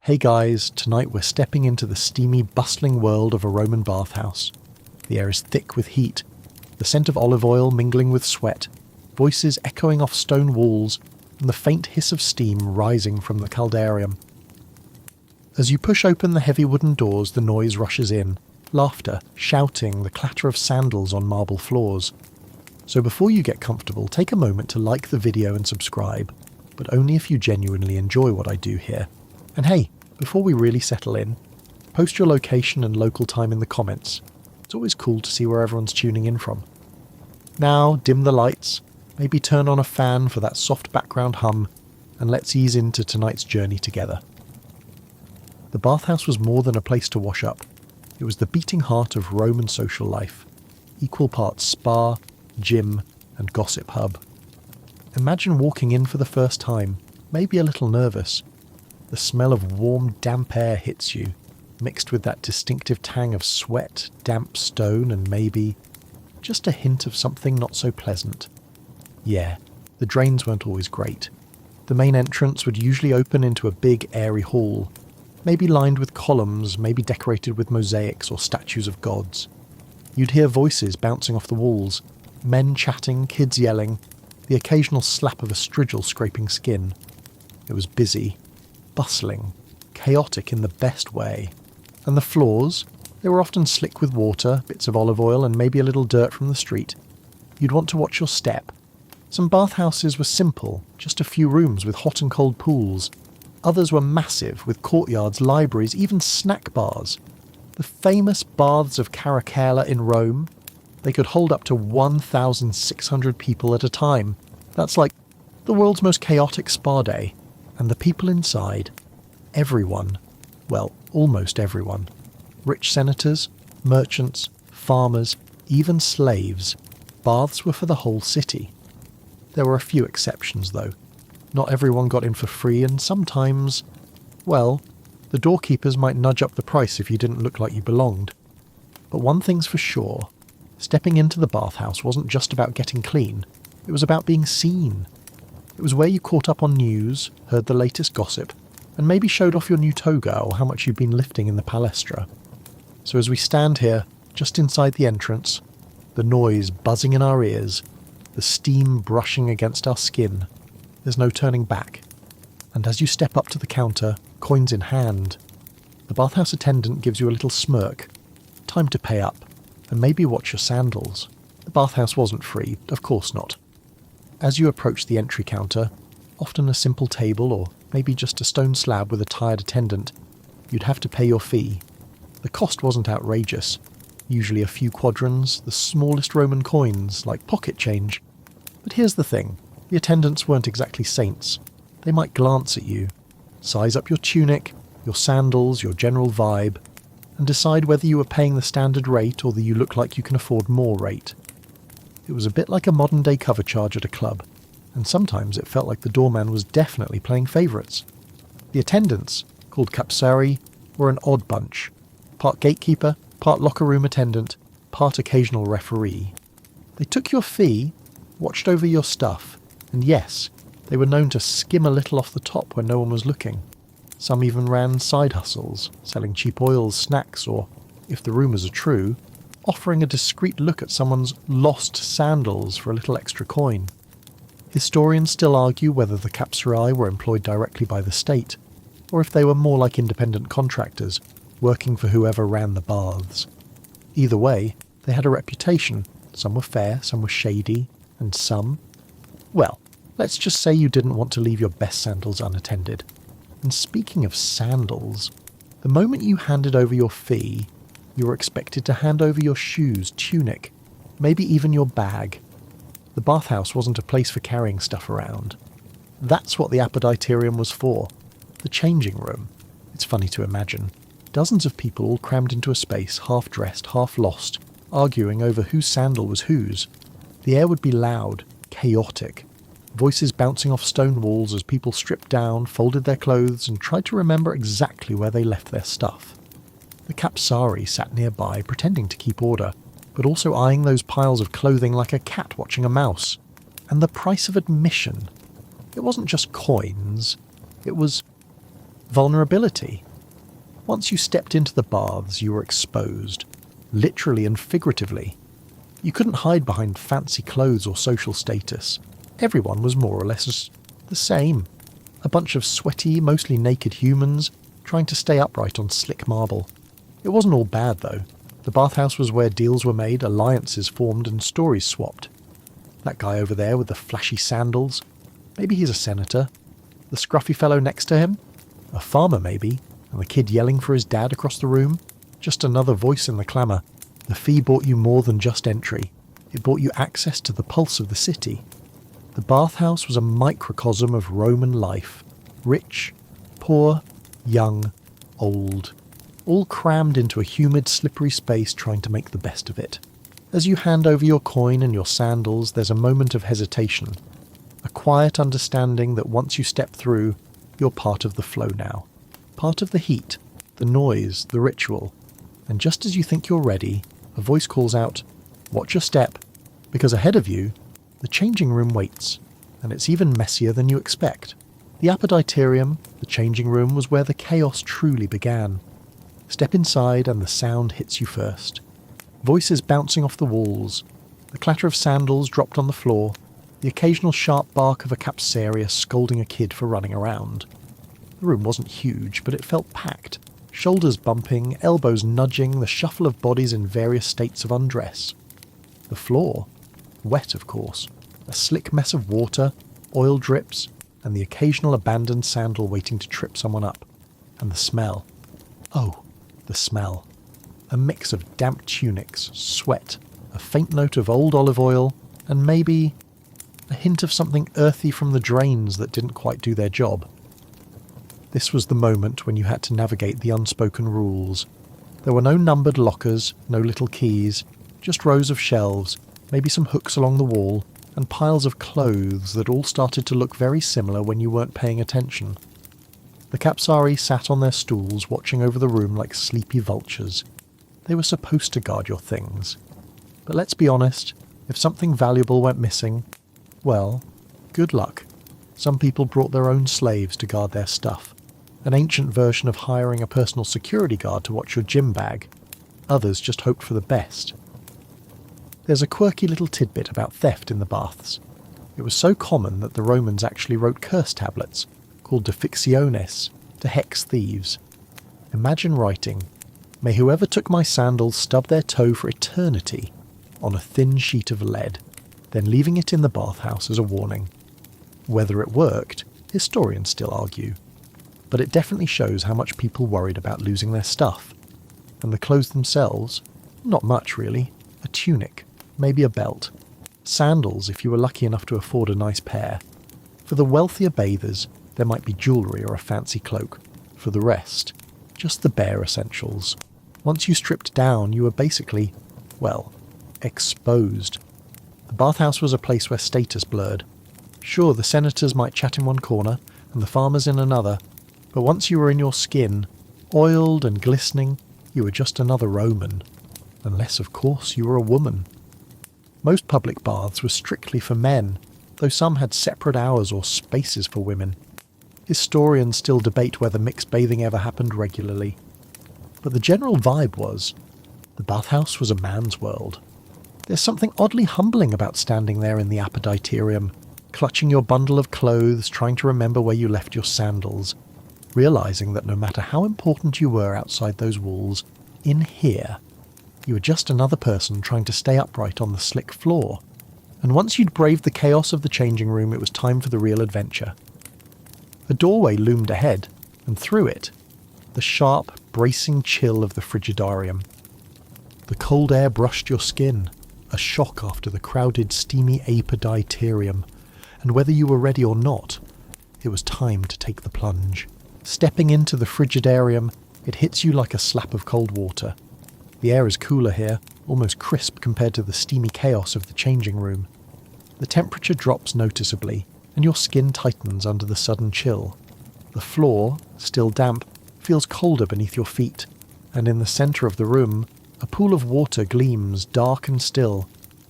Hey guys, tonight we're stepping into the steamy, bustling world of a Roman bathhouse. The air is thick with heat, the scent of olive oil mingling with sweat, voices echoing off stone walls, and the faint hiss of steam rising from the caldarium. As you push open the heavy wooden doors, the noise rushes in. Laughter, shouting, the clatter of sandals on marble floors. So before you get comfortable, take a moment to like the video and subscribe, but only if you genuinely enjoy what I do here. And hey, before we really settle in, post your location and local time in the comments. It's always cool to see where everyone's tuning in from. Now, dim the lights, maybe turn on a fan for that soft background hum, and let's ease into tonight's journey together. The bathhouse was more than a place to wash up. It was the beating heart of Roman social life, equal parts spa, gym, and gossip hub. Imagine walking in for the first time, maybe a little nervous. The smell of warm, damp air hits you, mixed with that distinctive tang of sweat, damp stone, and maybe just a hint of something not so pleasant. Yeah, the drains weren't always great. The main entrance would usually open into a big, airy hall, maybe lined with columns, maybe decorated with mosaics or statues of gods. You'd hear voices bouncing off the walls, men chatting, kids yelling, the occasional slap of a strigil scraping skin. It was busy, bustling, chaotic in the best way. And the floors, they were often slick with water, bits of olive oil, and maybe a little dirt from the street. You'd want to watch your step. Some bathhouses were simple, just a few rooms with hot and cold pools. Others were massive, with courtyards, libraries, even snack bars. The famous baths of Caracalla in Rome, they could hold up to 1,600 people at a time. That's like the world's most chaotic spa day. And the people inside, everyone, well, almost everyone. Rich senators, merchants, farmers, even slaves. Baths were for the whole city. There were a few exceptions, though. Not everyone got in for free, and sometimes, well, the doorkeepers might nudge up the price if you didn't look like you belonged. But one thing's for sure, stepping into the bathhouse wasn't just about getting clean, it was about being seen. It was where you caught up on news, heard the latest gossip, and maybe showed off your new toga or how much you've been lifting in the palestra. So as we stand here, just inside the entrance, the noise buzzing in our ears, the steam brushing against our skin, there's no turning back. And as you step up to the counter, coins in hand, the bathhouse attendant gives you a little smirk. Time to pay up, and maybe watch your sandals. The bathhouse wasn't free, of course not. As you approach the entry counter, often a simple table or maybe just a stone slab with a tired attendant, you'd have to pay your fee. The cost wasn't outrageous, usually a few quadrans, the smallest Roman coins, like pocket change. But here's the thing, the attendants weren't exactly saints. They might glance at you, size up your tunic, your sandals, your general vibe, and decide whether you were paying the standard rate or the you look like you can afford more rate. It was a bit like a modern-day cover charge at a club, and sometimes it felt like the doorman was definitely playing favourites. The attendants, called capsari, were an odd bunch. Part gatekeeper, part locker room attendant, part occasional referee. They took your fee, watched over your stuff, and yes, they were known to skim a little off the top when no one was looking. Some even ran side hustles, selling cheap oils, snacks, or, if the rumours are true, offering a discreet look at someone's lost sandals for a little extra coin. Historians still argue whether the capsari were employed directly by the state, or if they were more like independent contractors, working for whoever ran the baths. Either way, they had a reputation. Some were fair, some were shady, and some, well, let's just say you didn't want to leave your best sandals unattended. And speaking of sandals, the moment you handed over your fee, you were expected to hand over your shoes, tunic, maybe even your bag. The bathhouse wasn't a place for carrying stuff around. That's what the appetiterium was for, the changing room. It's funny to imagine. Dozens of people all crammed into a space, half dressed, half lost, arguing over whose sandal was whose. The air would be loud, chaotic. Voices bouncing off stone walls as people stripped down, folded their clothes, and tried to remember exactly where they left their stuff. The capsari sat nearby, pretending to keep order, but also eyeing those piles of clothing like a cat watching a mouse. And the price of admission. It wasn't just coins. It was Vulnerability. Once you stepped into the baths, you were exposed, literally and figuratively. You couldn't hide behind fancy clothes or social status. Everyone was more or less the same. A bunch of sweaty, mostly naked humans trying to stay upright on slick marble. It wasn't all bad, though. The bathhouse was where deals were made, alliances formed, and stories swapped. That guy over there with the flashy sandals, maybe he's a senator. The scruffy fellow next to him, a farmer maybe, and the kid yelling for his dad across the room, just another voice in the clamour. The fee bought you more than just entry. It bought you access to the pulse of the city. The bathhouse was a microcosm of Roman life. Rich, poor, young, old. All crammed into a humid, slippery space trying to make the best of it. As you hand over your coin and your sandals, there's a moment of hesitation. A quiet understanding that once you step through, you're part of the flow now. Part of the heat, the noise, the ritual. And just as you think you're ready, a voice calls out, "Watch your step," because ahead of you, the changing room waits, and it's even messier than you expect. The apoditerium, the changing room, was where the chaos truly began. Step inside and the sound hits you first. Voices bouncing off the walls, the clatter of sandals dropped on the floor, the occasional sharp bark of a capsaria scolding a kid for running around. The room wasn't huge, but it felt packed. Shoulders bumping, elbows nudging, the shuffle of bodies in various states of undress. The floor, wet of course, a slick mess of water, oil drips, and the occasional abandoned sandal waiting to trip someone up. And the smell. Oh, the smell. A mix of damp tunics, sweat, a faint note of old olive oil, and maybe a hint of something earthy from the drains that didn't quite do their job. This was the moment when you had to navigate the unspoken rules. There were no numbered lockers, no little keys, just rows of shelves, maybe some hooks along the wall, and piles of clothes that all started to look very similar when you weren't paying attention. The capsari sat on their stools watching over the room like sleepy vultures. They were supposed to guard your things. But let's be honest, if something valuable went missing, well, good luck. Some people brought their own slaves to guard their stuff. An ancient version of hiring a personal security guard to watch your gym bag. Others just hoped for the best. There's a quirky little tidbit about theft in the baths. It was so common that the Romans actually wrote curse tablets, called defictiones, to hex thieves. Imagine writing, "May whoever took my sandals stub their toe for eternity," on a thin sheet of lead, then leaving it in the bathhouse as a warning. Whether it worked, historians still argue. But it definitely shows how much people worried about losing their stuff. And the clothes themselves? Not much, really. A tunic, maybe a belt. Sandals, if you were lucky enough to afford a nice pair. For the wealthier bathers, there might be jewellery or a fancy cloak. For the rest, just the bare essentials. Once you stripped down, you were basically, well, exposed. The bathhouse was a place where status blurred. Sure, the senators might chat in one corner, and the farmers in another, but once you were in your skin, oiled and glistening, you were just another Roman. Unless, of course, you were a woman. Most public baths were strictly for men, though some had separate hours or spaces for women. Historians still debate whether mixed bathing ever happened regularly. But the general vibe was, the bathhouse was a man's world. There's something oddly humbling about standing there in the apoditerium, clutching your bundle of clothes, trying to remember where you left your sandals, realising that no matter how important you were outside those walls, in here, you were just another person trying to stay upright on the slick floor. And once you'd braved the chaos of the changing room, it was time for the real adventure. A doorway loomed ahead, and through it, the sharp, bracing chill of the frigidarium. The cold air brushed your skin, a shock after the crowded, steamy apoditerium, and whether you were ready or not, it was time to take the plunge. Stepping into the frigidarium, it hits you like a slap of cold water. The air is cooler here, almost crisp compared to the steamy chaos of the changing room. The temperature drops noticeably, and your skin tightens under the sudden chill. The floor, still damp, feels colder beneath your feet, and in the centre of the room, a pool of water gleams dark and still,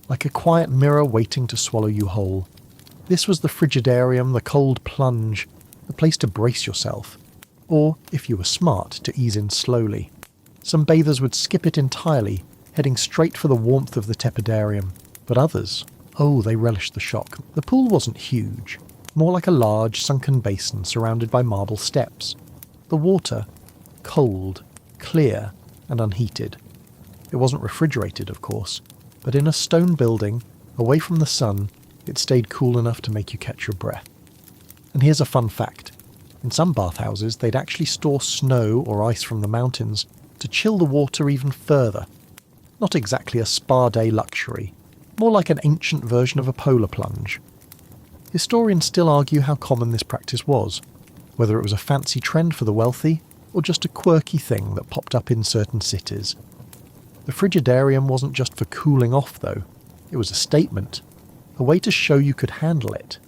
like a quiet mirror waiting to swallow you whole. This was the frigidarium, the cold plunge, the place to brace yourself. or, if you were smart, to ease in slowly. Some bathers would skip it entirely, heading straight for the warmth of the tepidarium, but others, oh, they relished the shock. The pool wasn't huge, more like a large sunken basin surrounded by marble steps. The water, cold, clear, and unheated. It wasn't refrigerated, of course, but in a stone building, away from the sun, it stayed cool enough to make you catch your breath. And here's a fun fact. In some bathhouses, they'd actually store snow or ice from the mountains to chill the water even further. Not exactly a spa day luxury, more like an ancient version of a polar plunge. Historians still argue how common this practice was, whether it was a fancy trend for the wealthy or just a quirky thing that popped up in certain cities. The frigidarium wasn't just for cooling off, though. It was a statement, a way to show you could handle it.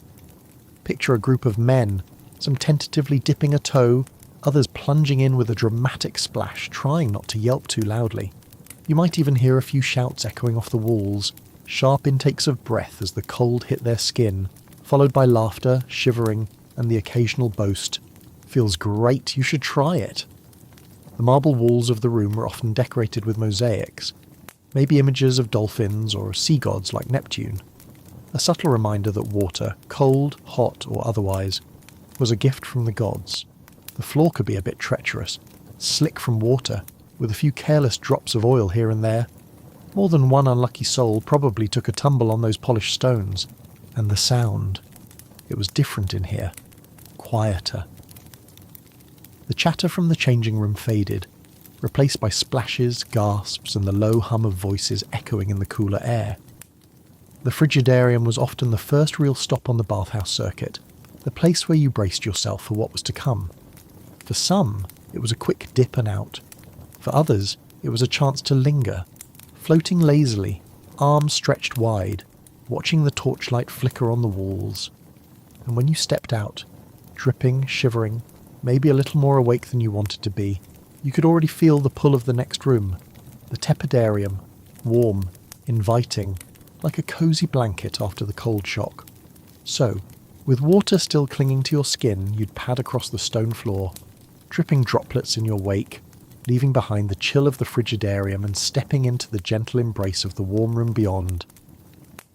Picture a group of men, some tentatively dipping a toe, others plunging in with a dramatic splash, trying not to yelp too loudly. You might even hear a few shouts echoing off the walls, sharp intakes of breath as the cold hit their skin, followed by laughter, shivering, and the occasional boast, "Feels great, you should try it." The marble walls of the room were often decorated with mosaics, maybe images of dolphins or sea gods like Neptune. A subtle reminder that water, cold, hot, or otherwise, was a gift from the gods. The floor could be a bit treacherous, slick from water, with a few careless drops of oil here and there. More than one unlucky soul probably took a tumble on those polished stones. And the sound. It was different in here. Quieter. The chatter from the changing room faded, replaced by splashes, gasps, and the low hum of voices echoing in the cooler air. The frigidarium was often the first real stop on the bathhouse circuit, the place where you braced yourself for what was to come. For some, it was a quick dip and out. For others, it was a chance to linger, floating lazily, arms stretched wide, watching the torchlight flicker on the walls. And when you stepped out, dripping, shivering, maybe a little more awake than you wanted to be, you could already feel the pull of the next room, the tepidarium, warm, inviting, like a cosy blanket after the cold shock. So, with water still clinging to your skin, you'd pad across the stone floor, dripping droplets in your wake, leaving behind the chill of the frigidarium and stepping into the gentle embrace of the warm room beyond.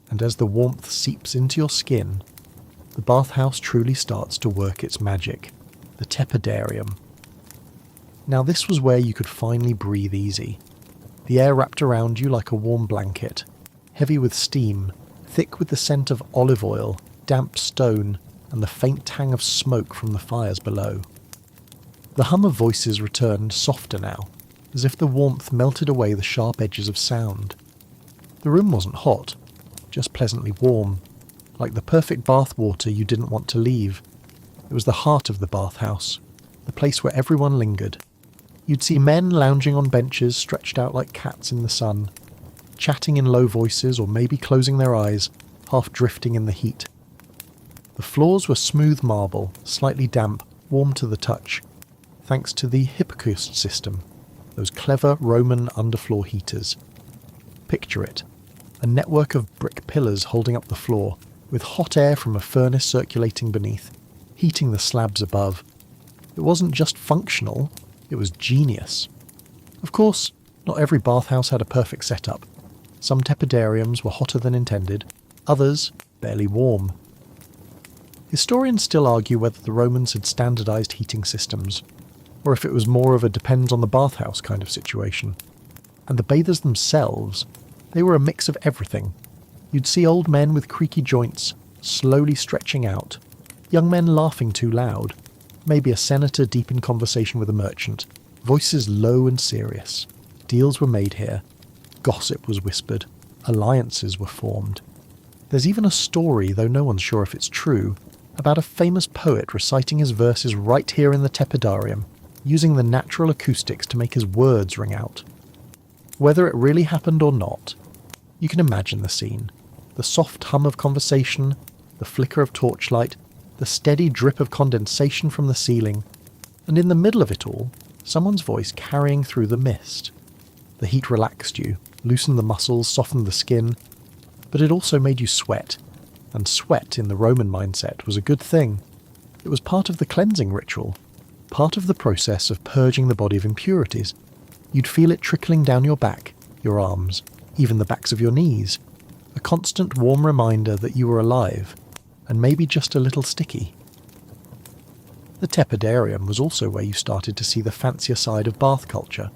And as the warmth seeps into your skin, the bathhouse truly starts to work its magic, the tepidarium. Now this was where you could finally breathe easy. The air wrapped around you like a warm blanket, heavy with steam, thick with the scent of olive oil, damp stone, and the faint tang of smoke from the fires below. The hum of voices returned softer now, as if the warmth melted away the sharp edges of sound. The room wasn't hot, just pleasantly warm, like the perfect bath water you didn't want to leave. It was the heart of the bathhouse, the place where everyone lingered. You'd see men lounging on benches stretched out like cats in the sun, chatting in low voices or maybe closing their eyes, half drifting in the heat. The floors were smooth marble, slightly damp, warm to the touch, thanks to the hypocaust system, those clever Roman underfloor heaters. Picture it, a network of brick pillars holding up the floor, with hot air from a furnace circulating beneath, heating the slabs above. It wasn't just functional, it was genius. Of course, not every bathhouse had a perfect setup. Some tepidariums were hotter than intended, others barely warm. Historians still argue whether the Romans had standardised heating systems, or if it was more of a depends on the bathhouse kind of situation. And the bathers themselves, they were a mix of everything. You'd see old men with creaky joints, slowly stretching out, young men laughing too loud, maybe a senator deep in conversation with a merchant, voices low and serious. Deals were made here, gossip was whispered, alliances were formed. There's even a story, though no one's sure if it's true, about a famous poet reciting his verses right here in the tepidarium, using the natural acoustics to make his words ring out. Whether it really happened or not, you can imagine the scene. The soft hum of conversation, the flicker of torchlight, the steady drip of condensation from the ceiling, and in the middle of it all, someone's voice carrying through the mist. The heat relaxed you, loosened the muscles, softened the skin, but it also made you sweat, and sweat in the Roman mindset was a good thing. It was part of the cleansing ritual. Part of the process of purging the body of impurities. You'd feel it trickling down your back, your arms, even the backs of your knees. A constant warm reminder that you were alive, and maybe just a little sticky. The tepidarium was also where you started to see the fancier side of bath culture.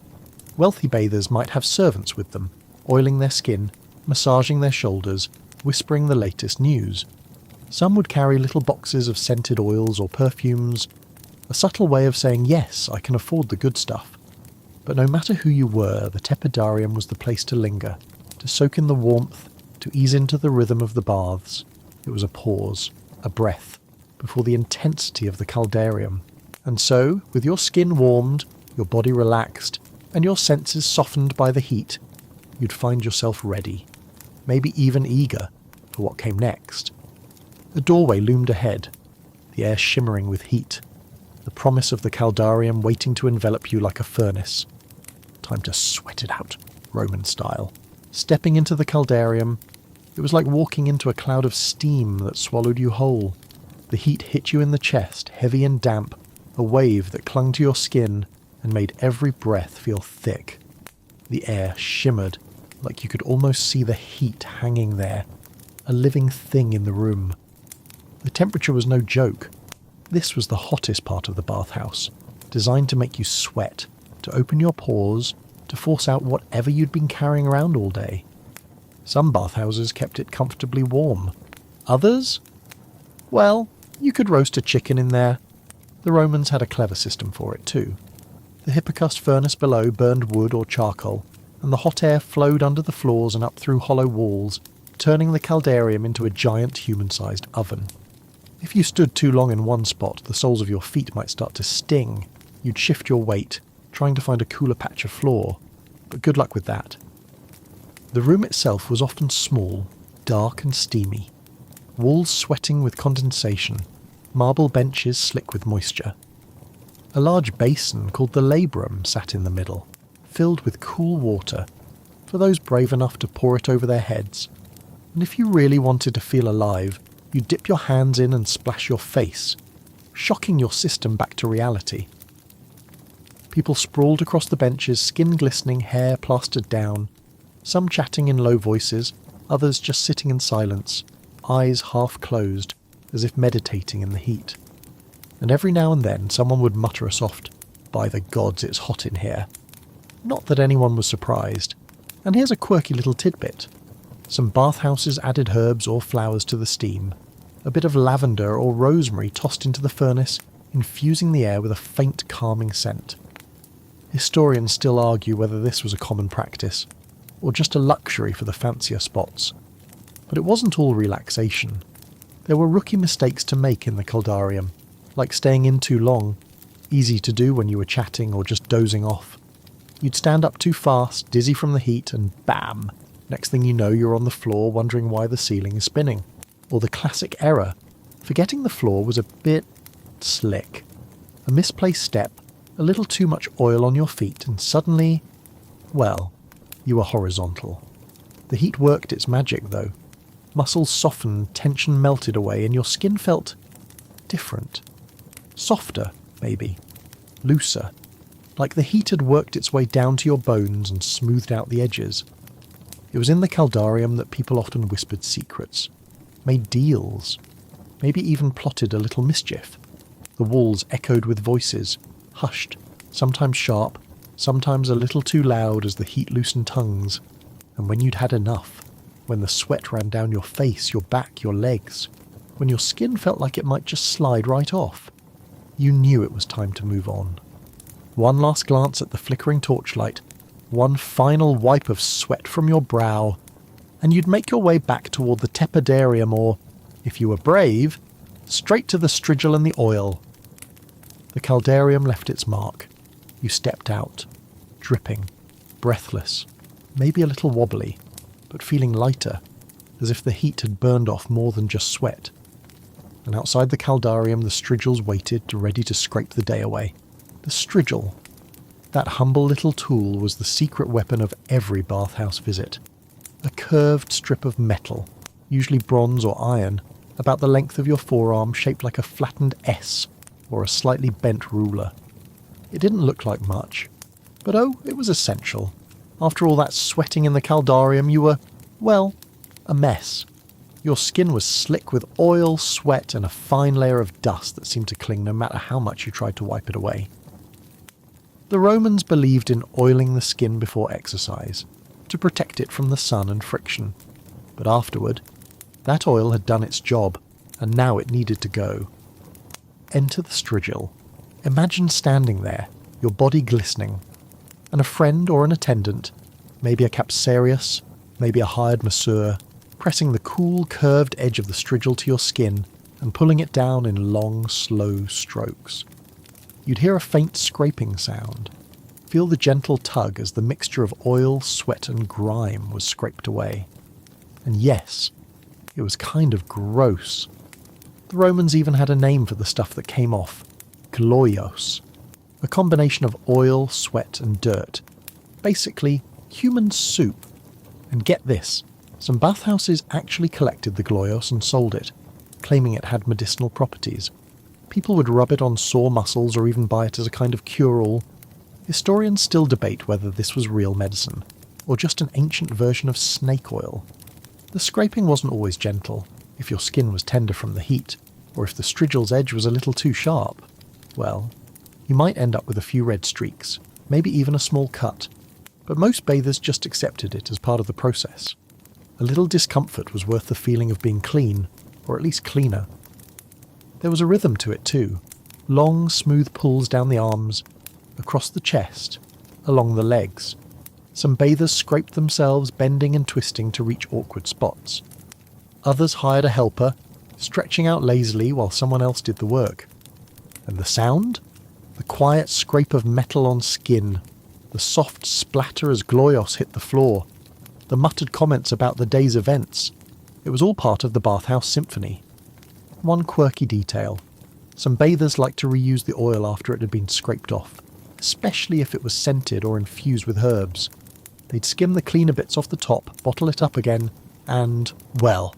Wealthy bathers might have servants with them, oiling their skin, massaging their shoulders, whispering the latest news. Some would carry little boxes of scented oils or perfumes, a subtle way of saying, yes, I can afford the good stuff. But no matter who you were, the tepidarium was the place to linger, to soak in the warmth, to ease into the rhythm of the baths. It was a pause, a breath, before the intensity of the caldarium. And so, with your skin warmed, your body relaxed, and your senses softened by the heat, you'd find yourself ready, maybe even eager, for what came next. A doorway loomed ahead, the air shimmering with heat, the promise of the caldarium waiting to envelop you like a furnace. Time to sweat it out, Roman style. Stepping into the caldarium, it was like walking into a cloud of steam that swallowed you whole. The heat hit you in the chest, heavy and damp, a wave that clung to your skin and made every breath feel thick. The air shimmered, like you could almost see the heat hanging there, a living thing in the room. The temperature was no joke. This was the hottest part of the bathhouse, designed to make you sweat, to open your pores, to force out whatever you'd been carrying around all day. Some bathhouses kept it comfortably warm. Others? Well, you could roast a chicken in there. The Romans had a clever system for it too. The Hippocust furnace below burned wood or charcoal, and the hot air flowed under the floors and up through hollow walls, turning the caldarium into a giant human-sized oven. If you stood too long in one spot, the soles of your feet might start to sting. You'd shift your weight, trying to find a cooler patch of floor, but good luck with that. The room itself was often small, dark and steamy. Walls sweating with condensation, marble benches slick with moisture. A large basin called the labrum sat in the middle, filled with cool water, for those brave enough to pour it over their heads. And if you really wanted to feel alive, you dip your hands in and splash your face, shocking your system back to reality. People sprawled across the benches, skin glistening, hair plastered down, some chatting in low voices, others just sitting in silence, eyes half closed, as if meditating in the heat. And every now and then someone would mutter a soft, "By the gods, it's hot in here." Not that anyone was surprised. And here's a quirky little tidbit. Some bathhouses added herbs or flowers to the steam, a bit of lavender or rosemary tossed into the furnace, infusing the air with a faint calming scent. Historians still argue whether this was a common practice, or just a luxury for the fancier spots. But it wasn't all relaxation. There were rookie mistakes to make in the caldarium, like staying in too long, easy to do when you were chatting or just dozing off. You'd stand up too fast, dizzy from the heat, and bam! Next thing you know, you're on the floor wondering why the ceiling is spinning. Or the classic error, forgetting the floor was a bit slick. A misplaced step, a little too much oil on your feet, and suddenly, well, you were horizontal. The heat worked its magic, though. Muscles softened, tension melted away, and your skin felt different. Softer, maybe. Looser. Like the heat had worked its way down to your bones and smoothed out the edges. It was in the caldarium that people often whispered secrets, made deals, maybe even plotted a little mischief. The walls echoed with voices, hushed, sometimes sharp, sometimes a little too loud as the heat loosened tongues. And when you'd had enough, when the sweat ran down your face, your back, your legs, when your skin felt like it might just slide right off, you knew it was time to move on. One last glance at the flickering torchlight, one final wipe of sweat from your brow, and you'd make your way back toward the tepidarium or, if you were brave, straight to the strigil and the oil. The caldarium left its mark. You stepped out, dripping, breathless, maybe a little wobbly, but feeling lighter, as if the heat had burned off more than just sweat. And outside the caldarium the strigils waited, ready to scrape the day away. The strigil. That humble little tool was the secret weapon of every bathhouse visit. A curved strip of metal, usually bronze or iron, about the length of your forearm, shaped like a flattened S. or a slightly bent ruler. It didn't look like much, but it was essential. After all that sweating in the caldarium, you were, well, a mess. Your skin was slick with oil, sweat, and a fine layer of dust that seemed to cling no matter how much you tried to wipe it away. The Romans believed in oiling the skin before exercise, to protect it from the sun and friction. But afterward, that oil had done its job, and now it needed to go. Enter the strigil. Imagine standing there, your body glistening, and a friend or an attendant, maybe a capsarius, maybe a hired masseur, pressing the cool, curved edge of the strigil to your skin and pulling it down in long, slow strokes. You'd hear a faint scraping sound, feel the gentle tug as the mixture of oil, sweat and grime was scraped away. And yes, it was kind of gross. The Romans even had a name for the stuff that came off: gloios, a combination of oil, sweat and dirt. Basically, human soup. And get this, some bathhouses actually collected the gloios and sold it, claiming it had medicinal properties. People would rub it on sore muscles or even buy it as a kind of cure-all. Historians still debate whether this was real medicine, or just an ancient version of snake oil. The scraping wasn't always gentle, if your skin was tender from the heat, or if the strigil's edge was a little too sharp. Well, you might end up with a few red streaks, maybe even a small cut, but most bathers just accepted it as part of the process. A little discomfort was worth the feeling of being clean, or at least cleaner. There was a rhythm to it too, long, smooth pulls down the arms, across the chest, along the legs. Some bathers scraped themselves, bending and twisting to reach awkward spots. Others hired a helper, stretching out lazily while someone else did the work. And the sound? The quiet scrape of metal on skin, the soft splatter as gloios hit the floor, the muttered comments about the day's events. It was all part of the bathhouse symphony. One quirky detail. Some bathers liked to reuse the oil after it had been scraped off, especially if it was scented or infused with herbs. They'd skim the cleaner bits off the top, bottle it up again, and, well,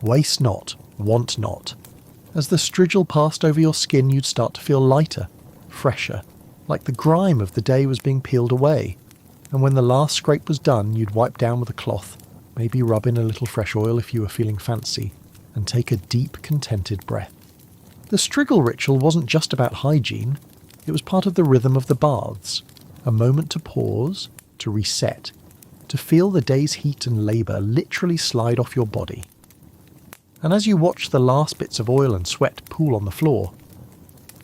waste not, want not. As the strigil passed over your skin, you'd start to feel lighter, fresher, like the grime of the day was being peeled away. And when the last scrape was done, you'd wipe down with a cloth, maybe rub in a little fresh oil if you were feeling fancy, and take a deep, contented breath. The strigil ritual wasn't just about hygiene, it was part of the rhythm of the baths, a moment to pause, to reset, to feel the day's heat and labour literally slide off your body. And as you watch the last bits of oil and sweat pool on the floor,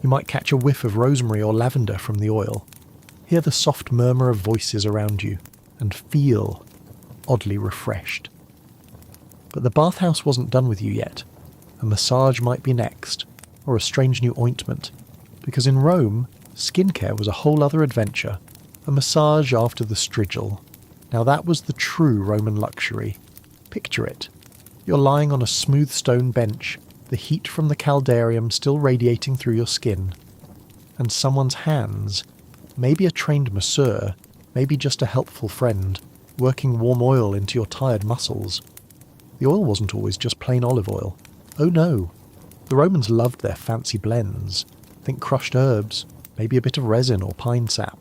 you might catch a whiff of rosemary or lavender from the oil, hear the soft murmur of voices around you, and feel oddly refreshed. But the bathhouse wasn't done with you yet. A massage might be next, or a strange new ointment, because in Rome, skincare was a whole other adventure. A massage after the strigil. Now that was the true Roman luxury. Picture it. You're lying on a smooth stone bench, the heat from the caldarium still radiating through your skin. And someone's hands, maybe a trained masseur, maybe just a helpful friend, working warm oil into your tired muscles. The oil wasn't always just plain olive oil. Oh no. The Romans loved their fancy blends. Think crushed herbs, maybe a bit of resin or pine sap.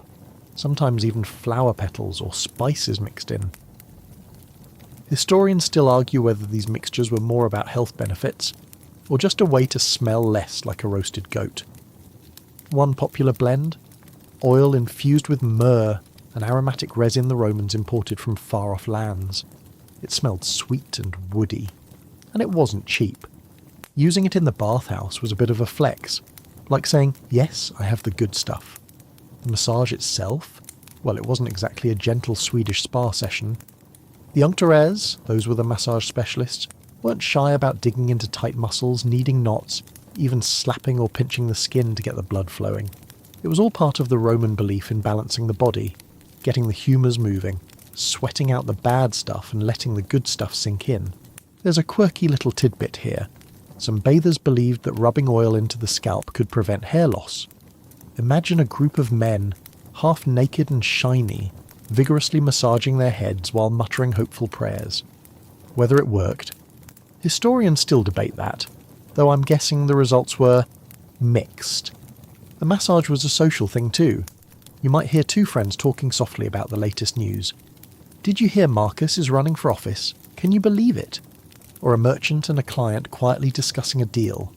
Sometimes even flower petals or spices mixed in. Historians still argue whether these mixtures were more about health benefits, or just a way to smell less like a roasted goat. One popular blend? Oil infused with myrrh, an aromatic resin the Romans imported from far-off lands. It smelled sweet and woody, and it wasn't cheap. Using it in the bathhouse was a bit of a flex, like saying, yes, I have the good stuff. The massage itself? Well, it wasn't exactly a gentle Swedish spa session. The Unctores, those were the massage specialists, weren't shy about digging into tight muscles, kneading knots, even slapping or pinching the skin to get the blood flowing. It was all part of the Roman belief in balancing the body, getting the humours moving, sweating out the bad stuff and letting the good stuff sink in. There's a quirky little tidbit here. Some bathers believed that rubbing oil into the scalp could prevent hair loss. Imagine a group of men, half naked and shiny, vigorously massaging their heads while muttering hopeful prayers. Whether it worked? Historians still debate that, though I'm guessing the results were mixed. The massage was a social thing too. You might hear two friends talking softly about the latest news. Did you hear Marcus is running for office? Can you believe it? Or a merchant and a client quietly discussing a deal.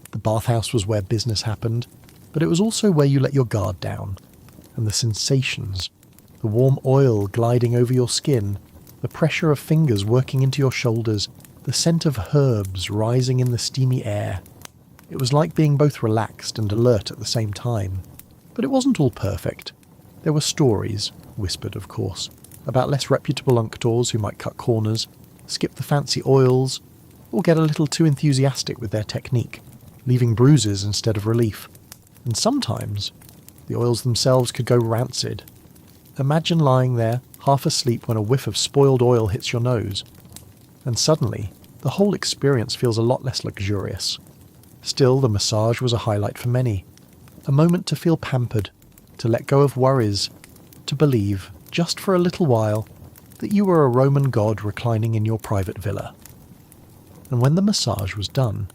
The bathhouse was where business happened, but it was also where you let your guard down. And the sensations, the warm oil gliding over your skin, the pressure of fingers working into your shoulders, the scent of herbs rising in the steamy air. It was like being both relaxed and alert at the same time. But it wasn't all perfect. There were stories, whispered of course, about less reputable unctors who might cut corners, skip the fancy oils, or get a little too enthusiastic with their technique, leaving bruises instead of relief. And sometimes, the oils themselves could go rancid. Imagine lying there, half asleep when a whiff of spoiled oil hits your nose. And suddenly, the whole experience feels a lot less luxurious. Still, the massage was a highlight for many. A moment to feel pampered, to let go of worries, to believe, just for a little while, that you were a Roman god reclining in your private villa. And when the massage was done,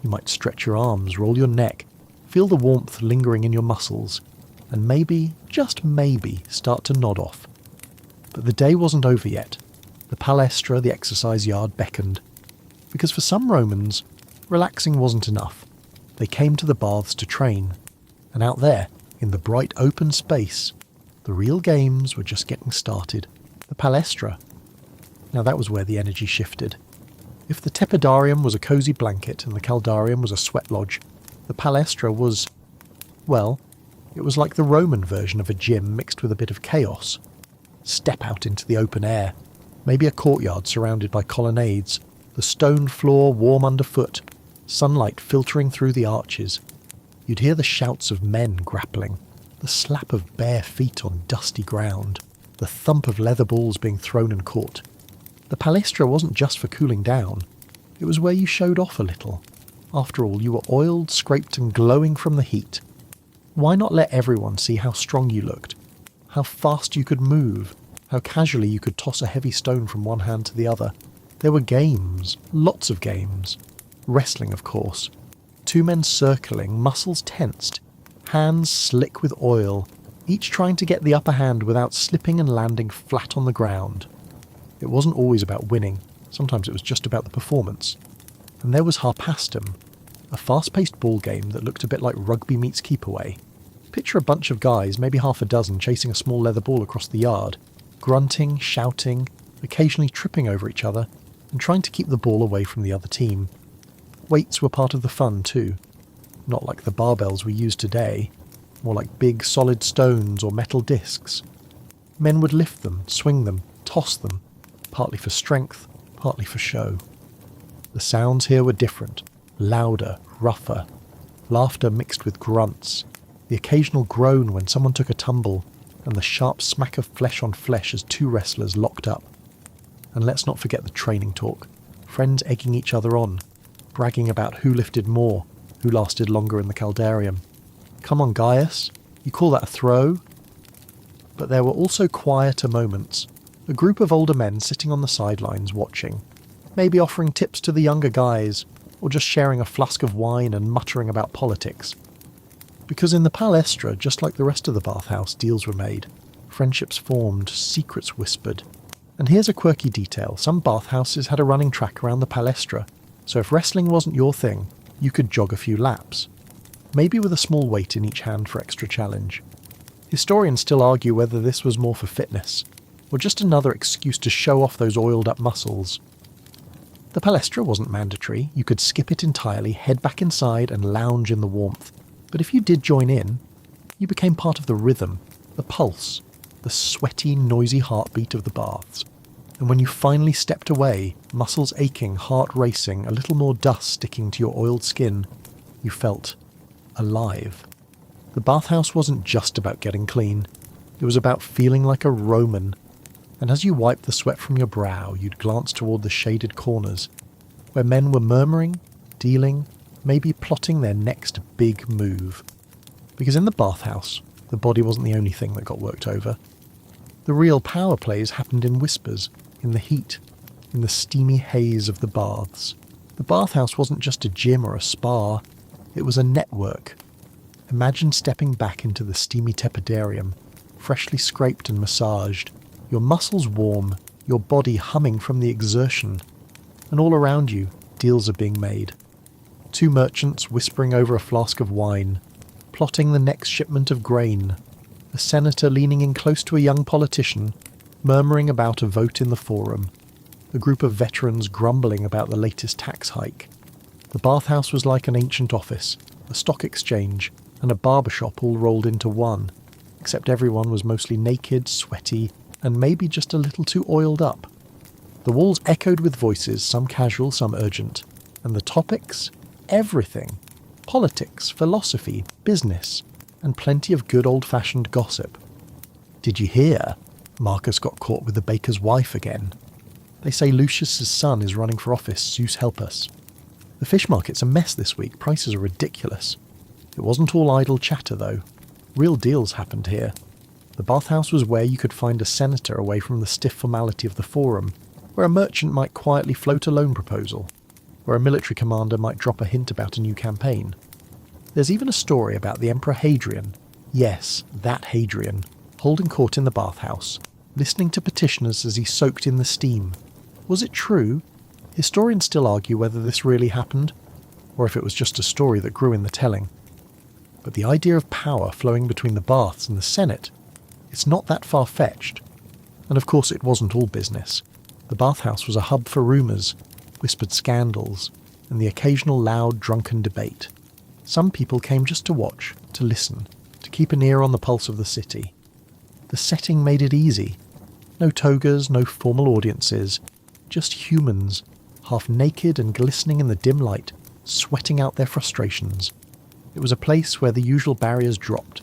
you might stretch your arms, roll your neck, feel the warmth lingering in your muscles, and maybe, just maybe, start to nod off. But the day wasn't over yet. The palestra, the exercise yard, beckoned. Because for some Romans, relaxing wasn't enough. They came to the baths to train. And out there, in the bright open space, the real games were just getting started. The palestra. Now that was where the energy shifted. If the tepidarium was a cosy blanket and the caldarium was a sweat lodge, the palestra was, well, it was like the Roman version of a gym mixed with a bit of chaos. Step out into the open air, maybe a courtyard surrounded by colonnades, the stone floor warm underfoot, sunlight filtering through the arches. You'd hear the shouts of men grappling, the slap of bare feet on dusty ground, the thump of leather balls being thrown and caught. The palestra wasn't just for cooling down. It was where you showed off a little. After all, you were oiled, scraped and glowing from the heat. Why not let everyone see how strong you looked, how fast you could move, how casually you could toss a heavy stone from one hand to the other? There were games, lots of games. Wrestling, of course. Two men circling, muscles tensed, hands slick with oil, each trying to get the upper hand without slipping and landing flat on the ground. It wasn't always about winning, sometimes it was just about the performance. And there was harpastum, a fast-paced ball game that looked a bit like rugby meets keep away. Picture a bunch of guys, maybe half a dozen, chasing a small leather ball across the yard, grunting, shouting, occasionally tripping over each other, and trying to keep the ball away from the other team. Weights were part of the fun too. Not like the barbells we use today, more like big solid stones or metal discs. Men would lift them, swing them, toss them, partly for strength, partly for show. The sounds here were different, louder, rougher, laughter mixed with grunts, the occasional groan when someone took a tumble, and the sharp smack of flesh on flesh as two wrestlers locked up. And let's not forget the training talk, friends egging each other on, bragging about who lifted more, who lasted longer in the caldarium. Come on, Gaius, you call that a throw? But there were also quieter moments, a group of older men sitting on the sidelines watching, maybe offering tips to the younger guys, or just sharing a flask of wine and muttering about politics. Because in the palestra, just like the rest of the bathhouse, deals were made, friendships formed, secrets whispered. And here's a quirky detail, some bathhouses had a running track around the palestra, so if wrestling wasn't your thing, you could jog a few laps, maybe with a small weight in each hand for extra challenge. Historians still argue whether this was more for fitness, or just another excuse to show off those oiled up muscles. The palestra wasn't mandatory, you could skip it entirely, head back inside and lounge in the warmth. But if you did join in, you became part of the rhythm, the pulse, the sweaty, noisy heartbeat of the baths. And when you finally stepped away, muscles aching, heart racing, a little more dust sticking to your oiled skin, you felt alive. The bathhouse wasn't just about getting clean. It was about feeling like a Roman. And as you wiped the sweat from your brow, you'd glance toward the shaded corners, where men were murmuring, dealing, maybe plotting their next big move. Because in the bathhouse, the body wasn't the only thing that got worked over. The real power plays happened in whispers, in the heat, in the steamy haze of the baths. The bathhouse wasn't just a gym or a spa, it was a network. Imagine stepping back into the steamy tepidarium, freshly scraped and massaged, your muscles warm, your body humming from the exertion, and all around you, deals are being made. Two merchants whispering over a flask of wine, plotting the next shipment of grain, a senator leaning in close to a young politician, murmuring about a vote in the forum, a group of veterans grumbling about the latest tax hike. The bathhouse was like an ancient office, a stock exchange, and a barbershop all rolled into one, except everyone was mostly naked, sweaty, and maybe just a little too oiled up. The walls echoed with voices, some casual, some urgent, and the topics? Everything. Politics, philosophy, business, and plenty of good old-fashioned gossip. Did you hear? Marcus got caught with the baker's wife again. They say Lucius's son is running for office, Zeus help us. The fish market's a mess this week, prices are ridiculous. It wasn't all idle chatter though. Real deals happened here. The bathhouse was where you could find a senator away from the stiff formality of the forum, where a merchant might quietly float a loan proposal, where a military commander might drop a hint about a new campaign. There's even a story about the Emperor Hadrian, yes, that Hadrian, holding court in the bathhouse, listening to petitioners as he soaked in the steam. Was it true? Historians still argue whether this really happened, or if it was just a story that grew in the telling. But the idea of power flowing between the baths and the Senate, it's not that far-fetched. And of course it wasn't all business. The bathhouse was a hub for rumours, whispered scandals, and the occasional loud, drunken debate. Some people came just to watch, to listen, to keep an ear on the pulse of the city. The setting made it easy. No togas, no formal audiences, just humans, half naked and glistening in the dim light, sweating out their frustrations. It was a place where the usual barriers dropped,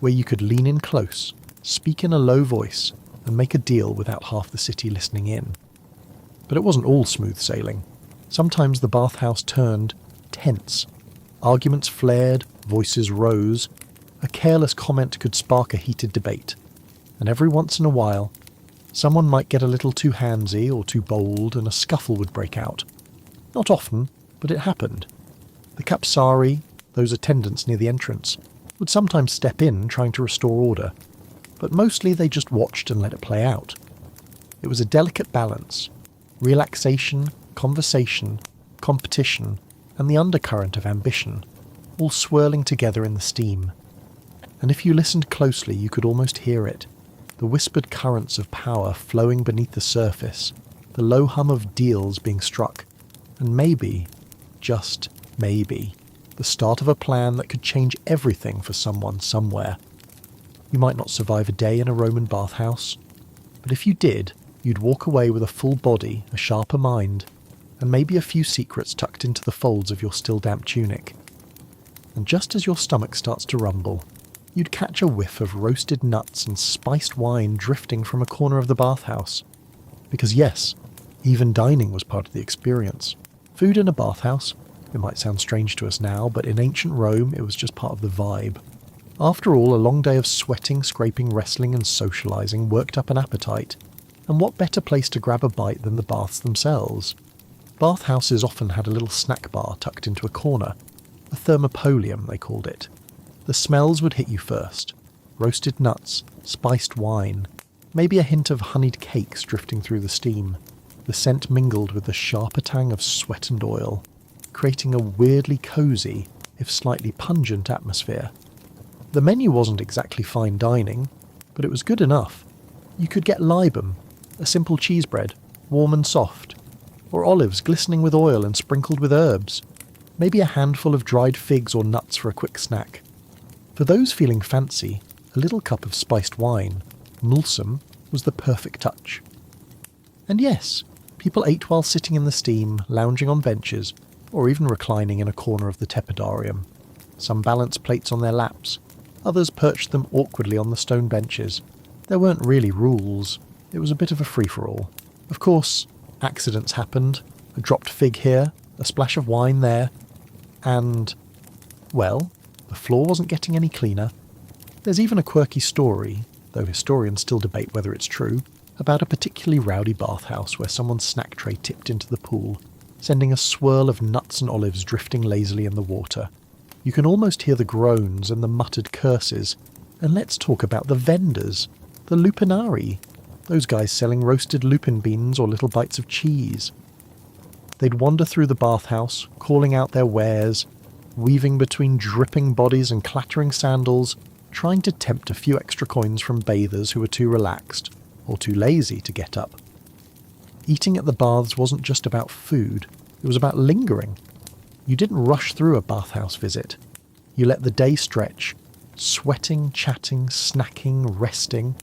where you could lean in close, speak in a low voice, and make a deal without half the city listening in. But it wasn't all smooth sailing. Sometimes the bathhouse turned tense. Arguments flared, voices rose. A careless comment could spark a heated debate. And every once in a while, someone might get a little too handsy or too bold and a scuffle would break out. Not often, but it happened. The Capsari, those attendants near the entrance, would sometimes step in trying to restore order, but mostly they just watched and let it play out. It was a delicate balance. Relaxation, conversation, competition, and the undercurrent of ambition, all swirling together in the steam. And if you listened closely, you could almost hear it, the whispered currents of power flowing beneath the surface, the low hum of deals being struck, and maybe, just maybe, the start of a plan that could change everything for someone somewhere. You might not survive a day in a Roman bathhouse, but if you did, you'd walk away with a full body, a sharper mind, and maybe a few secrets tucked into the folds of your still damp tunic. And just as your stomach starts to rumble, you'd catch a whiff of roasted nuts and spiced wine drifting from a corner of the bathhouse. Because yes, even dining was part of the experience. Food in a bathhouse, it might sound strange to us now, but in ancient Rome it was just part of the vibe. After all, a long day of sweating, scraping, wrestling and socializing worked up an appetite. And what better place to grab a bite than the baths themselves? Bathhouses often had a little snack bar tucked into a corner. A thermopolium, they called it. The smells would hit you first. Roasted nuts, spiced wine, maybe a hint of honeyed cakes drifting through the steam. The scent mingled with the sharper tang of sweat and oil, creating a weirdly cosy, if slightly pungent atmosphere. The menu wasn't exactly fine dining, but it was good enough. You could get libum, a simple cheese bread, warm and soft, or olives glistening with oil and sprinkled with herbs, maybe a handful of dried figs or nuts for a quick snack. For those feeling fancy, a little cup of spiced wine, mulsum, was the perfect touch. And yes, people ate while sitting in the steam, lounging on benches, or even reclining in a corner of the tepidarium. Some balanced plates on their laps, others perched them awkwardly on the stone benches. There weren't really rules, it was a bit of a free-for-all. Of course, accidents happened, a dropped fig here, a splash of wine there, and, well, the floor wasn't getting any cleaner. There's even a quirky story, though historians still debate whether it's true, about a particularly rowdy bathhouse where someone's snack tray tipped into the pool, sending a swirl of nuts and olives drifting lazily in the water. You can almost hear the groans and the muttered curses. And let's talk about the vendors, the lupinari, those guys selling roasted lupin beans or little bites of cheese. They'd wander through the bathhouse, calling out their wares, weaving between dripping bodies and clattering sandals, trying to tempt a few extra coins from bathers who were too relaxed or too lazy to get up. Eating at the baths wasn't just about food, it was about lingering. You didn't rush through a bathhouse visit. You let the day stretch, sweating, chatting, snacking, resting,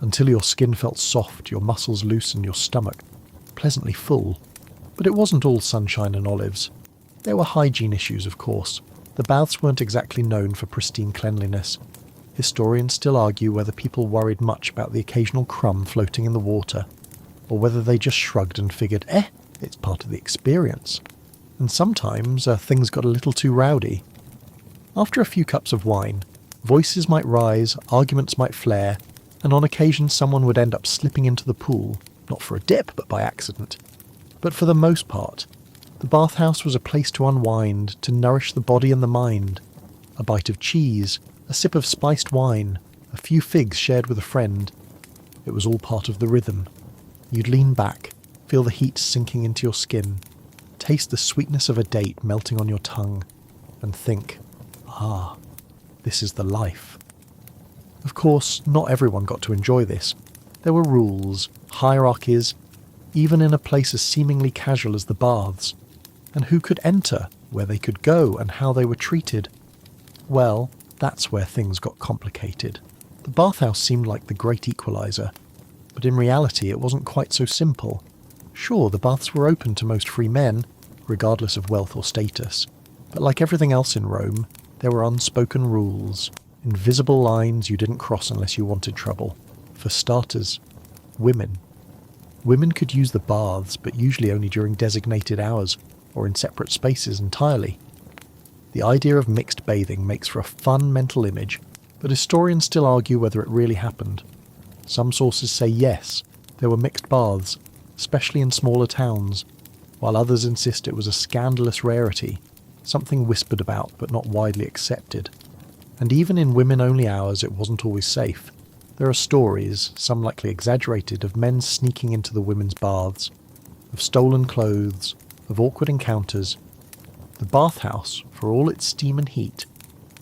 until your skin felt soft, your muscles loose and your stomach pleasantly full. But it wasn't all sunshine and olives. There were hygiene issues, of course. The baths weren't exactly known for pristine cleanliness. Historians still argue whether people worried much about the occasional crumb floating in the water, or whether they just shrugged and figured, it's part of the experience. And sometimes things got a little too rowdy. After a few cups of wine, voices might rise, arguments might flare, and on occasion someone would end up slipping into the pool, not for a dip, but by accident. But for the most part, the bathhouse was a place to unwind, to nourish the body and the mind. A bite of cheese, a sip of spiced wine, a few figs shared with a friend. It was all part of the rhythm. You'd lean back, feel the heat sinking into your skin, taste the sweetness of a date melting on your tongue, and think, this is the life. Of course, not everyone got to enjoy this. There were rules, hierarchies, even in a place as seemingly casual as the baths. And who could enter, where they could go, and how they were treated. Well, that's where things got complicated. The bathhouse seemed like the great equalizer, but in reality it wasn't quite so simple. Sure, the baths were open to most free men, regardless of wealth or status, but like everything else in Rome, there were unspoken rules, invisible lines you didn't cross unless you wanted trouble. For starters, women. Women could use the baths, but usually only during designated hours, or in separate spaces entirely. The idea of mixed bathing makes for a fun mental image, but historians still argue whether it really happened. Some sources say yes, there were mixed baths, especially in smaller towns, while others insist it was a scandalous rarity, something whispered about but not widely accepted. And even in women-only hours it wasn't always safe. There are stories, some likely exaggerated, of men sneaking into the women's baths, of stolen clothes, of awkward encounters. The bathhouse, for all its steam and heat,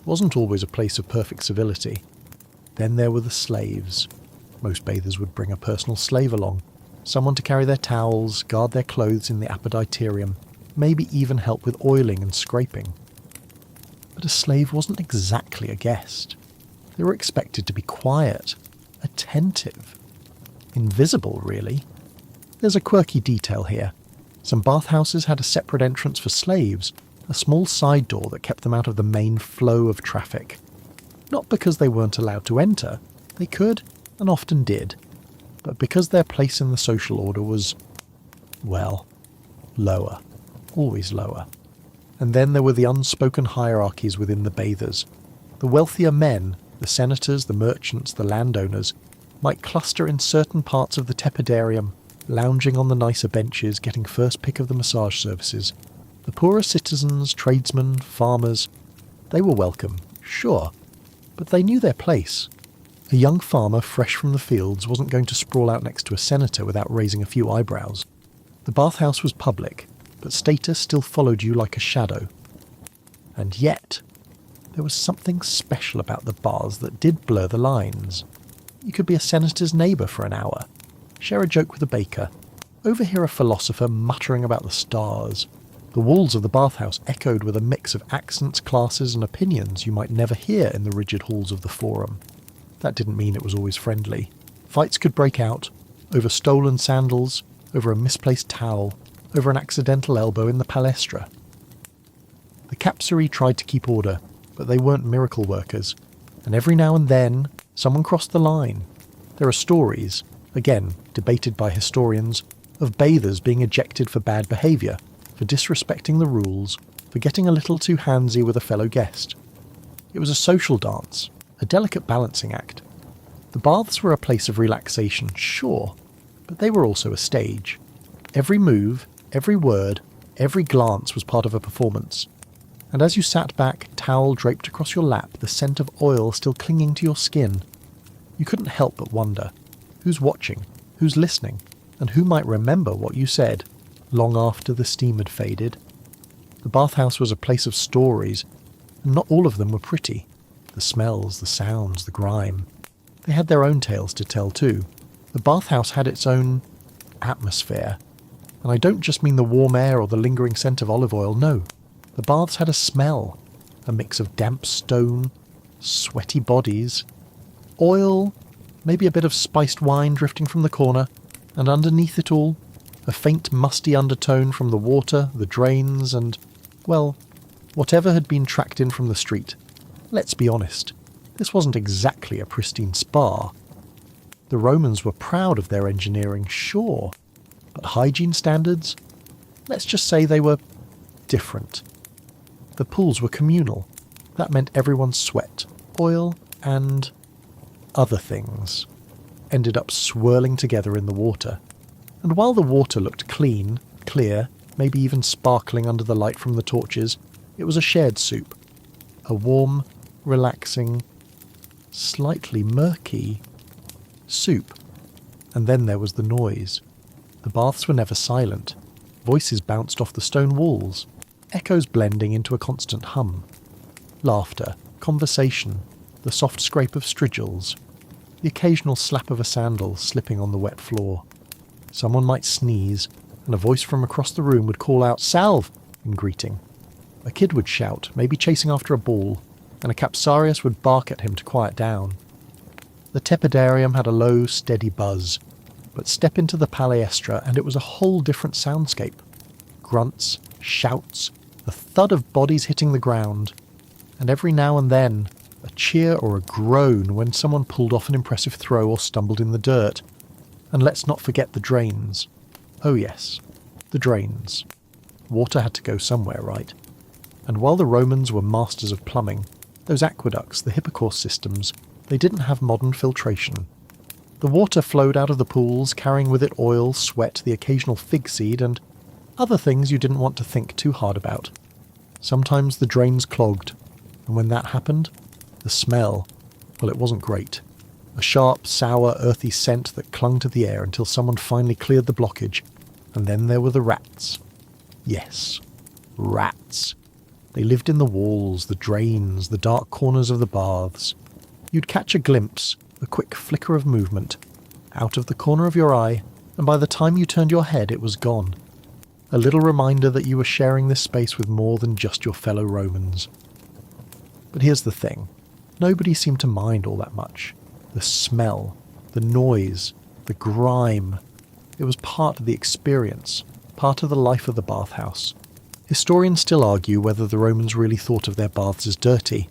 wasn't always a place of perfect civility. Then there were the slaves. Most bathers would bring a personal slave along, someone to carry their towels, guard their clothes in the apoditerium, maybe even help with oiling and scraping. But a slave wasn't exactly a guest. They were expected to be quiet, attentive, invisible, really. There's a quirky detail here. Some bathhouses had a separate entrance for slaves, a small side door that kept them out of the main flow of traffic. Not because they weren't allowed to enter, they could, and often did, but because their place in the social order was, well, lower, always lower. And then there were the unspoken hierarchies within the bathers. The wealthier men, the senators, the merchants, the landowners, might cluster in certain parts of the tepidarium, lounging on the nicer benches, getting first pick of the massage services. The poorer citizens, tradesmen, farmers, they were welcome, sure, but they knew their place. A young farmer fresh from the fields wasn't going to sprawl out next to a senator without raising a few eyebrows. The bathhouse was public, but status still followed you like a shadow. And yet, there was something special about the baths that did blur the lines. You could be a senator's neighbour for an hour, share a joke with a baker, overhear a philosopher muttering about the stars. The walls of the bathhouse echoed with a mix of accents, classes and opinions you might never hear in the rigid halls of the forum. That didn't mean it was always friendly. Fights could break out, over stolen sandals, over a misplaced towel, over an accidental elbow in the palestra. The capsari tried to keep order, but they weren't miracle workers, and every now and then someone crossed the line. There are stories, again debated by historians, of bathers being ejected for bad behaviour, for disrespecting the rules, for getting a little too handsy with a fellow guest. It was a social dance, a delicate balancing act. The baths were a place of relaxation, sure, but they were also a stage. Every move, every word, every glance was part of a performance. and as you sat back, towel draped across your lap, the scent of oil still clinging to your skin, you couldn't help but wonder, who's watching, who's listening, and who might remember what you said, long after the steam had faded. The bathhouse was a place of stories, and not all of them were pretty. The smells, the sounds, the grime. They had their own tales to tell too. The bathhouse had its own atmosphere. And I don't just mean the warm air or the lingering scent of olive oil, no. The baths had a smell, a mix of damp stone, sweaty bodies, oil, maybe a bit of spiced wine drifting from the corner, and underneath it all, a faint musty undertone from the water, the drains, and, well, whatever had been tracked in from the street. Let's be honest, this wasn't exactly a pristine spa. The Romans were proud of their engineering, sure, but hygiene standards? Let's just say they were different. The pools were communal. That meant everyone's sweat, oil, and other things ended up swirling together in the water. And while the water looked clean, clear, maybe even sparkling under the light from the torches, it was a shared soup. A warm, relaxing, slightly murky soup. And then there was the noise. The baths were never silent. Voices bounced off the stone walls, echoes blending into a constant hum. Laughter, conversation, the soft scrape of strigils, the occasional slap of a sandal slipping on the wet floor. Someone might sneeze, and a voice from across the room would call out, "Salve!" in greeting. A kid would shout, maybe chasing after a ball, and a capsarius would bark at him to quiet down. The tepidarium had a low, steady buzz, but step into the palaestra and it was a whole different soundscape. Grunts, shouts, the thud of bodies hitting the ground, and every now and then a cheer or a groan when someone pulled off an impressive throw or stumbled in the dirt. And let's not forget the drains. Oh yes, the drains. Water had to go somewhere, right? And while the Romans were masters of plumbing, those aqueducts, the hypocaust systems, they didn't have modern filtration. The water flowed out of the pools, carrying with it oil, sweat, the occasional fig seed, and other things you didn't want to think too hard about. Sometimes the drains clogged, and when that happened, the smell, well, it wasn't great. A sharp, sour, earthy scent that clung to the air until someone finally cleared the blockage. And then there were the rats. Yes, rats. They lived in the walls, the drains, the dark corners of the baths. You'd catch a glimpse, a quick flicker of movement, out of the corner of your eye, and by the time you turned your head it was gone. A little reminder that you were sharing this space with more than just your fellow Romans. But here's the thing. Nobody seemed to mind all that much. The smell, the noise, the grime. It was part of the experience, part of the life of the bathhouse. Historians still argue whether the Romans really thought of their baths as dirty,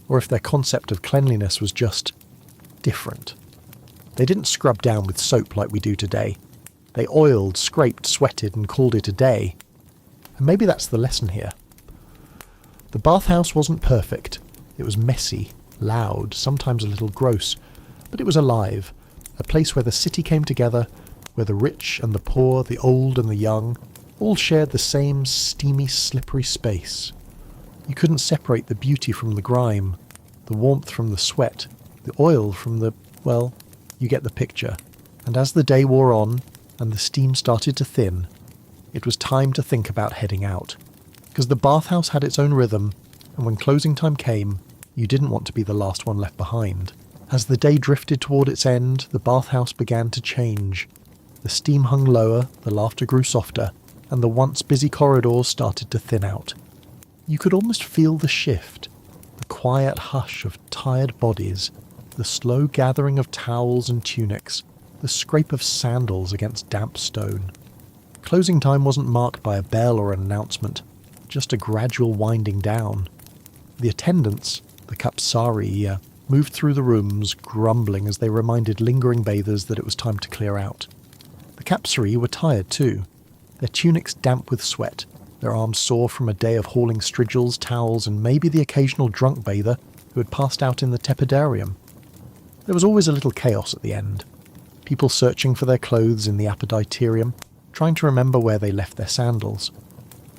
or if their concept of cleanliness was just different. They didn't scrub down with soap like we do today. They oiled, scraped, sweated, and called it a day. And maybe that's the lesson here. The bathhouse wasn't perfect. It was messy, loud, sometimes a little gross, but it was alive, a place where the city came together, where the rich and the poor, the old and the young, all shared the same steamy, slippery space. You couldn't separate the beauty from the grime, the warmth from the sweat, the oil from the, well, you get the picture. And as the day wore on, and the steam started to thin, it was time to think about heading out. Because the bathhouse had its own rhythm, and when closing time came, you didn't want to be the last one left behind. As the day drifted toward its end, the bathhouse began to change. The steam hung lower, the laughter grew softer, and the once busy corridors started to thin out. You could almost feel the shift, the quiet hush of tired bodies, the slow gathering of towels and tunics, the scrape of sandals against damp stone. Closing time wasn't marked by a bell or an announcement, just a gradual winding down. The attendants, the capsarii, moved through the rooms, grumbling as they reminded lingering bathers that it was time to clear out. The capsarii were tired too, their tunics damp with sweat, their arms sore from a day of hauling strigils, towels, and maybe the occasional drunk bather who had passed out in the tepidarium. There was always a little chaos at the end. People searching for their clothes in the apoditerium, trying to remember where they left their sandals.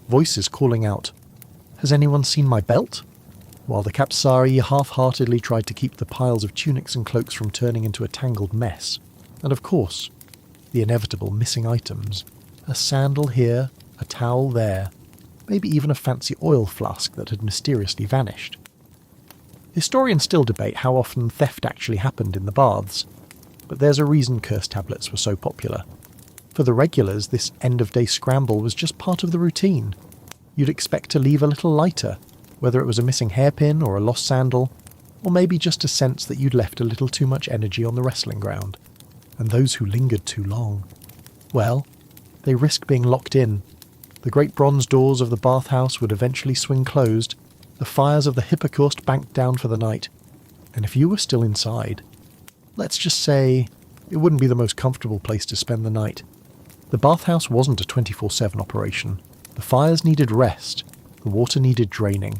Voices calling out, Has anyone seen my belt? While the Capsari half-heartedly tried to keep the piles of tunics and cloaks from turning into a tangled mess. And of course, the inevitable missing items. A sandal here, a towel there, maybe even a fancy oil flask that had mysteriously vanished. Historians still debate how often theft actually happened in the baths, but there's a reason curse tablets were so popular. For the regulars, this end-of-day scramble was just part of the routine. You'd expect to leave a little lighter, whether it was a missing hairpin or a lost sandal, or maybe just a sense that you'd left a little too much energy on the wrestling ground. And those who lingered too long, well, they risked being locked in. The great bronze doors of the bathhouse would eventually swing closed, the fires of the Hippocaust banked down for the night, and if you were still inside, let's just say it wouldn't be the most comfortable place to spend the night. The bathhouse wasn't a 24/7 operation. The fires needed rest, the water needed draining,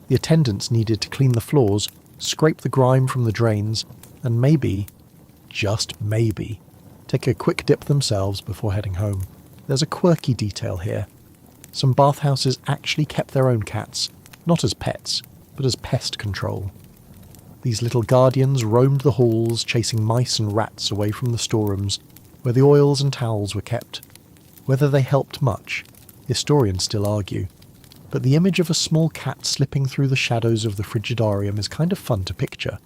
the attendants needed to clean the floors, scrape the grime from the drains, and maybe, just maybe, take a quick dip themselves before heading home. There's a quirky detail here. Some bathhouses actually kept their own cats, not as pets, but as pest control. These little guardians roamed the halls, chasing mice and rats away from the storerooms, where the oils and towels were kept. Whether they helped much, historians still argue, but the image of a small cat slipping through the shadows of the frigidarium is kind of fun to picture.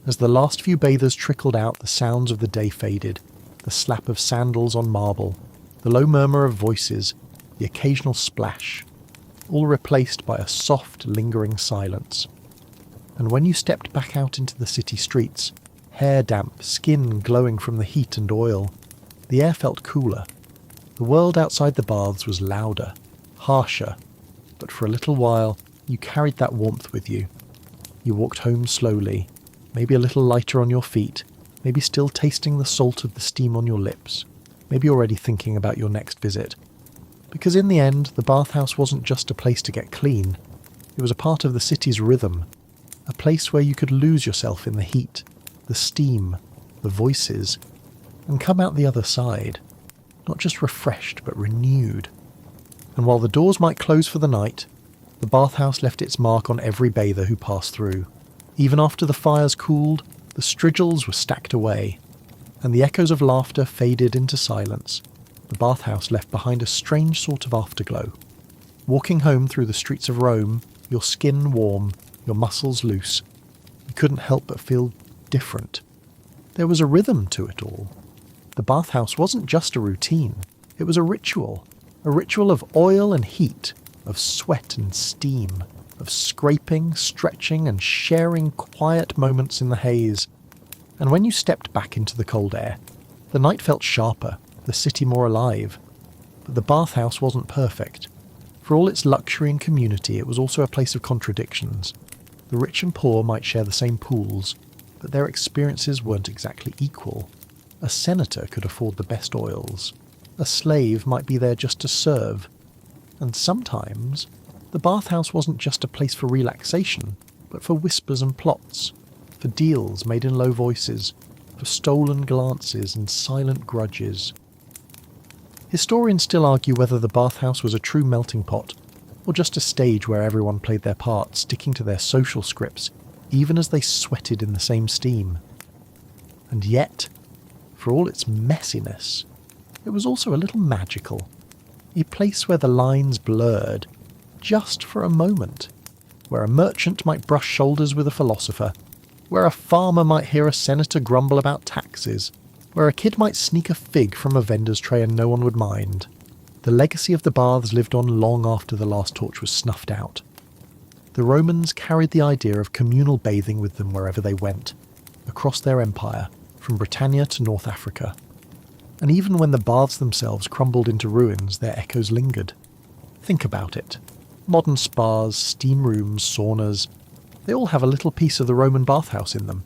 As the last few bathers trickled out, the sounds of the day faded, the slap of sandals on marble, the low murmur of voices, the occasional splash, all replaced by a soft, lingering silence. And when you stepped back out into the city streets, hair damp, skin glowing from the heat and oil, the air felt cooler. The world outside the baths was louder, harsher, but for a little while you carried that warmth with you. You walked home slowly, maybe a little lighter on your feet, maybe still tasting the salt of the steam on your lips, maybe already thinking about your next visit. Because in the end, the bathhouse wasn't just a place to get clean. It was a part of the city's rhythm, a place where you could lose yourself in the heat, the steam, the voices, and come out the other side, not just refreshed but renewed. And while the doors might close for the night, the bathhouse left its mark on every bather who passed through. Even after the fires cooled, the strigils were stacked away, and the echoes of laughter faded into silence. The bathhouse left behind a strange sort of afterglow. Walking home through the streets of Rome, your skin warm, your muscles loose, you couldn't help but feel different. There was a rhythm to it all. The bathhouse wasn't just a routine, it was a ritual of oil and heat, of sweat and steam, of scraping, stretching, and sharing quiet moments in the haze. And when you stepped back into the cold air, the night felt sharper, the city more alive. But the bathhouse wasn't perfect. For all its luxury and community, it was also a place of contradictions. The rich and poor might share the same pools, but their experiences weren't exactly equal. A senator could afford the best oils. A slave might be there just to serve. And sometimes, the bathhouse wasn't just a place for relaxation, but for whispers and plots, for deals made in low voices, for stolen glances and silent grudges. Historians still argue whether the bathhouse was a true melting pot, or just a stage where everyone played their part, sticking to their social scripts, even as they sweated in the same steam. And yet, for all its messiness, it was also a little magical. A place where the lines blurred, just for a moment, where a merchant might brush shoulders with a philosopher, where a farmer might hear a senator grumble about taxes, where a kid might sneak a fig from a vendor's tray and no one would mind. The legacy of the baths lived on long after the last torch was snuffed out. The Romans carried the idea of communal bathing with them wherever they went, across their empire, from Britannia to North Africa. And even when the baths themselves crumbled into ruins, their echoes lingered. Think about it. Modern spas, steam rooms, saunas, they all have a little piece of the Roman bathhouse in them.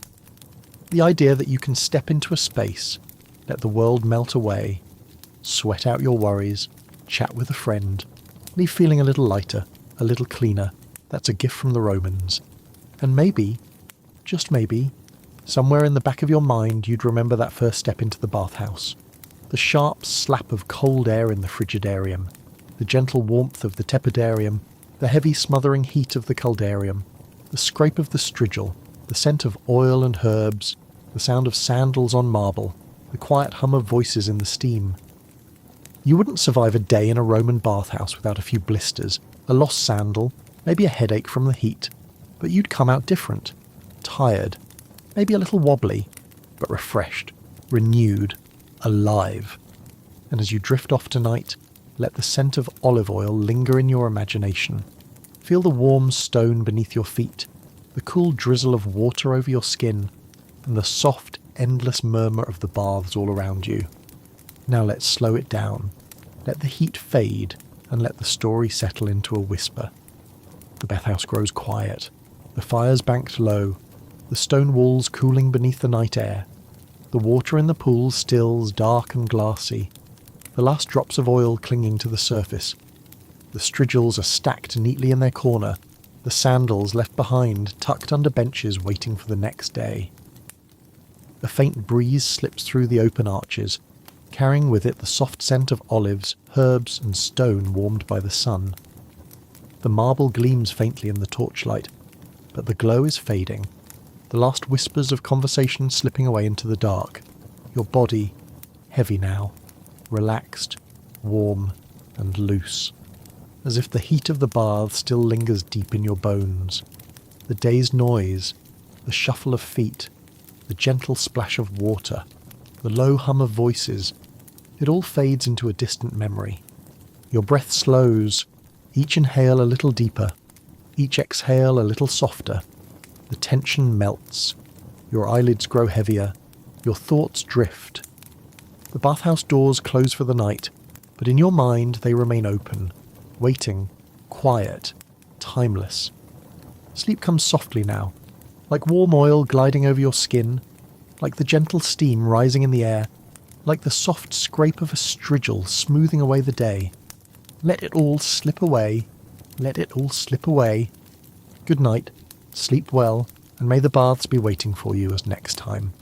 The idea that you can step into a space, let the world melt away, sweat out your worries, chat with a friend, leave feeling a little lighter, a little cleaner, that's a gift from the Romans. And maybe, just maybe, somewhere in the back of your mind you'd remember that first step into the bathhouse. The sharp slap of cold air in the frigidarium, the gentle warmth of the tepidarium, The heavy smothering heat of the caldarium, the scrape of the strigil, the scent of oil and herbs, the sound of sandals on marble, the quiet hum of voices in the steam. You wouldn't survive a day in a Roman bathhouse without a few blisters, a lost sandal, maybe a headache from the heat, but you'd come out different, tired, maybe a little wobbly, but refreshed, renewed, alive. And as you drift off tonight, let the scent of olive oil linger in your imagination. Feel the warm stone beneath your feet, the cool drizzle of water over your skin, and the soft, endless murmur of the baths all around you. Now let's slow it down. Let the heat fade, and let the story settle into a whisper. The bathhouse grows quiet, the fires banked low, the stone walls cooling beneath the night air. The water in the pool stills dark and glassy, the last drops of oil clinging to the surface. The strigils are stacked neatly in their corner, the sandals left behind tucked under benches waiting for the next day. A faint breeze slips through the open arches, carrying with it the soft scent of olives, herbs, and stone warmed by the sun. The marble gleams faintly in the torchlight, but the glow is fading, the last whispers of conversation slipping away into the dark, your body heavy now, relaxed, warm, and loose, as if the heat of the bath still lingers deep in your bones. The day's noise, the shuffle of feet, the gentle splash of water, the low hum of voices, it all fades into a distant memory. Your breath slows, each inhale a little deeper, each exhale a little softer. The tension melts, your eyelids grow heavier, your thoughts drift. The bathhouse doors close for the night, but in your mind they remain open, waiting, quiet, timeless. Sleep comes softly now, like warm oil gliding over your skin, like the gentle steam rising in the air, like the soft scrape of a strigil smoothing away the day. Let it all slip away, let it all slip away. Good night, sleep well, and may the baths be waiting for you as next time.